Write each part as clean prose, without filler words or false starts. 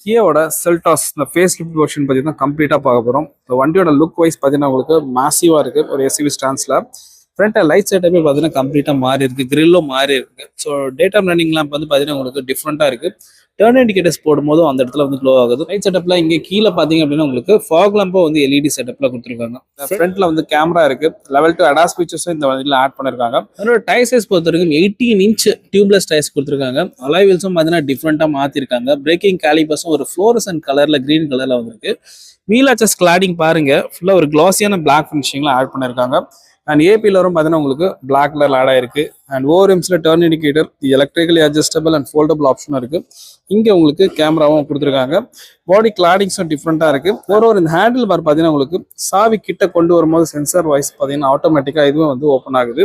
கியாவோட Seltos இந்த face lift version பார்த்தீங்கன்னா கம்ப்ளீட்டாக பார்க்க போகிறோம். ஸோ வண்டியோட லுக் வைஸ் பார்த்தீங்கன்னா உங்களுக்கு மாசிவாக இருக்குது ஒரு எஸ்யூவி ஸ்டான்ஸில். ஃப்ரண்ட்டில் லைட் செட்டப்பே பார்த்தீங்கன்னா கம்ப்ளீட்டாக மாறி இருக்குது, கிரில்லும் மாறி இருக்குது. So day time running lamp வந்து பார்த்தீங்கன்னா உங்களுக்கு டிஃப்ரெண்ட்டாக இருக்குது. டர்ன் இண்டிகேட்டர்ஸ் போடும்போதும் அந்த இடத்துல வந்து க்ளோ ஆகுது. லைட் செட்டப்ல இங்கே கீழே பார்த்தீங்க அப்படின்னா உங்களுக்கு ஃபாக் லேம்பும் வந்து எல்இடி செட்டப்ல கொடுத்துருக்காங்க. ஃப்ரண்ட்ல வந்து கேமரா இருக்கு, லெவல் 2 அடாஸ் ஃபீச்சர்ஸும் இந்த வண்டியில் ஆட் பண்ணிருக்காங்க. அதோட டயர் சைஸ் பொறுத்த வரைக்கும் 18 இன்ச் டியூப்லெஸ் டயர்ஸ் கொடுத்துருக்காங்க. அலாய் வீல்ஸும் பார்த்தீங்கன்னா டிஃப்ரெண்ட்டாக மாற்றிருக்காங்க. பிரேக்கிங் கேலிபர்ஸும் ஒரு ஃப்ளோரசன்ட் கலர்ல கிரீன் கலர்ல வந்திருக்கு. வீல் ஆச்சஸ் கிளாடிங் பாருங்க, ஃபுல்லாக ஒரு கிளாஸியான பிளாக் ஃபினிஷிங்ல ஆட் பண்ணிருக்காங்க. அண்ட் ஏபியில் வரும் பார்த்தீங்கன்னா உங்களுக்கு பிளாக் கலர் ஆட் ஆயிருக்கு. அண்ட் ஓஆர்எம்ஸ்ல turn indicator, electrically adjustable and foldable ஆப்ஷனும் இருக்கு. இங்கே உங்களுக்கு கேமராவும் கொடுத்துருக்காங்க. பாடி கிளாடிங்ஸும் டிஃப்ரெண்ட்டாக இருக்கு. ஒரு இந்த ஹேண்டில் பார் பார்த்தீங்கன்னா உங்களுக்கு சாவி கிட்ட கொண்டு வரும்போது சென்சார் வாய்ஸ் பார்த்தீங்கன்னா ஆட்டோமேட்டிக்காக இதுவும் வந்து ஓப்பன் ஆகுது.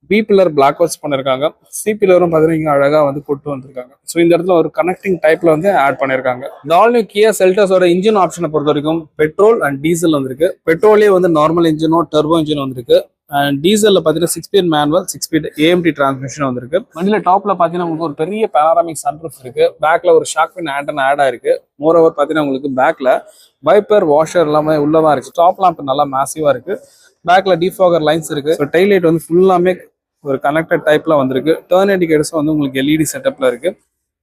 பி பில்லர் பிளாக் ஒர்க்ஸ் பண்ணிருக்காங்க. சி பில்லரும் பார்த்தீங்கன்னா இங்கே அழகாக வந்து கொண்டு வந்திருக்காங்க. ஸோ இந்த இடத்துல ஒரு கனெக்டிங் டைப்ல வந்து ஆட் பண்ணிருக்காங்க. இந்த ஆல் நியூ கியா செல்டாஸோட இன்ஜின் ஆப்ஷனை பொறுத்த வரைக்கும் பெட்ரோல் அண்ட் டீசல் வந்திருக்கு. பெட்ரோலே வந்து நார்மல் இன்ஜினோ டர்போ இன்ஜின் வந்திருக்கு. அண்ட் டீசல்ல பார்த்தீங்கன்னா 6 speed manual, 6 speed AMT transmission வந்திருக்கு. வண்டியில டாப்ல பார்த்தீங்கன்னா உங்களுக்கு ஒரு பெரிய பேனாராமிக் சன்ரூஃப் இருக்கு. பேக்ல ஒரு ஷார்க் பின் ஆண்டனா ஆட் ஆயிருக்கு. மோர் ஓவர் பார்த்தீங்கன்னா உங்களுக்கு பேக்ல வைப்பர் வாஷர் எல்லாமே உள்ளதான் இருக்கு. டாப் லாம்ப் நல்லா மேசிவா இருக்கு. பேக்ல டிஃபாகர் லைன்ஸ் இருக்கு. ஸோ டெய்ல் லைட் வந்து ஃபுல்லாமே ஒரு கனெக்டட் டைப்ல வந்திருக்கு. டர்ன் இண்டிகேட்டர்ஸ் வந்து உங்களுக்கு எல்இடி செட்டப்ல இருக்கு.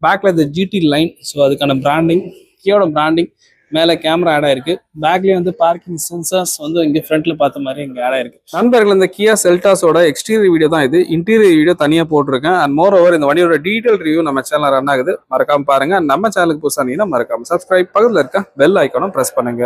பேக்ல இந்த ஜிடி லைன், ஸோ அதுக்கான பிராண்டிங், கியோட பிராண்டிங், மேலே கேமரா ஆட் ஆயிருக்கு. பேக்லேயே வந்து பார்க்கிங் சென்சர்ஸ் வந்து இங்கே ஃப்ரண்ட்ல பார்த்த மாதிரி இங்கே ஆட் ஆயிருக்கு. நண்பர்கள், இந்த கியா செல்டாஸோட எக்ஸ்டீரியர் வீடியோ தான் இது. இன்டீரியர் வீடியோ தனியாக போட்டிருக்கேன். அண்ட் மோர் ஓவர் இந்த வண்டியோட டீடைல் ரிவ்யூ நம்ம சேனல் ரன் ஆகுது, மறக்காம பாருங்க. நம்ம சேனலுக்கு புதுசாக இருந்தீங்கன்னா மறக்காம சப்ஸ்கிரைப், பக்கத்தில் இருக்க பெல் ஐக்கானும் ப்ரெஸ் பண்ணுங்க.